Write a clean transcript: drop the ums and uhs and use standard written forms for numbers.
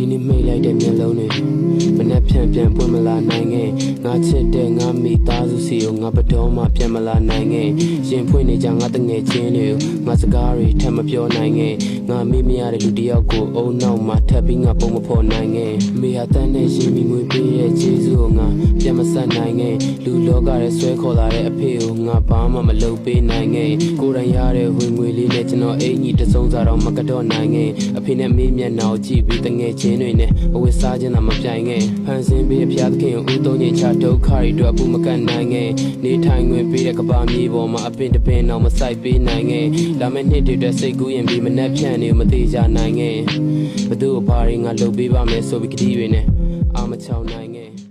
ဒီနေ့မိတ်လိုက်တဲ့မျက်လုံးတွေမနှက်ဖြန်ပြန်ပွင့်မလာနိုင်ခဲ့ငါချစ်တဲ့ငါမိသားစုစီကိုငါဘတော်မှပြန်မလာနိုင်ခဲ့ရင်ဖွင့်နေကြငါတငယ်ချင်းတွေကိုငါစကားတွေထပ်မပြောနိုင်ခဲ့ငါမေ့မရတဲ့လူတစ်ယောက်ကိုအုံနောက်မှာထပ်ပြီးငါပုံမဖော်နိုင်ခဲ့မိဟာတန်းနဲ့ရှင်မိငွေပေးတဲ့ကျေးဇူးကိုငါပြန်မဆက်နိုင်ခဲ့လူလောကရဲ့ဆွဲခေါ်လာတဲ့အဖေကိုငါဘာမှမလုပ်ပေးနိုင်ခဲ့ကိုယ်တိုင်ရတဲ့ဝင်ငွေလေးနဲ့ကျွန်တော်အိမ်ကြီးတစုံစားတော့မကတော့နိုင်ခဲ့အဖေနဲ့မေးမျက်နှာကိုကြည့်ပြီးတငယ်ချင်းတွေနဲ့အဝတ်စားခြင်းသာမပြိုင်ခဲ့ဖန်ဆင်းပြီးအဖျားသခင်ဦးသုံးချိန်ချဒုက္ခတွေအတွက်အပူမကတ်နိုင်ခဲ့နေထိုင်ခွင့်ပေးတဲ့ကဘာမြေပေါ်မှာအပင်တပင်တော့မဆိုင်ပေးနိုင်ခဲ့လာမယ့်နှစ်တွေအတွက်စိတ်ကူးရင်ပြီးမနှက်ဖြန့်နေမသေးကြနိုင်ခဲ့ဘသူ့ဘာတွေငါလုပ်ပေးပါမယ်ဆိုပြီးကတိတွေနဲ့အာမချောင်နိုင်ခဲ့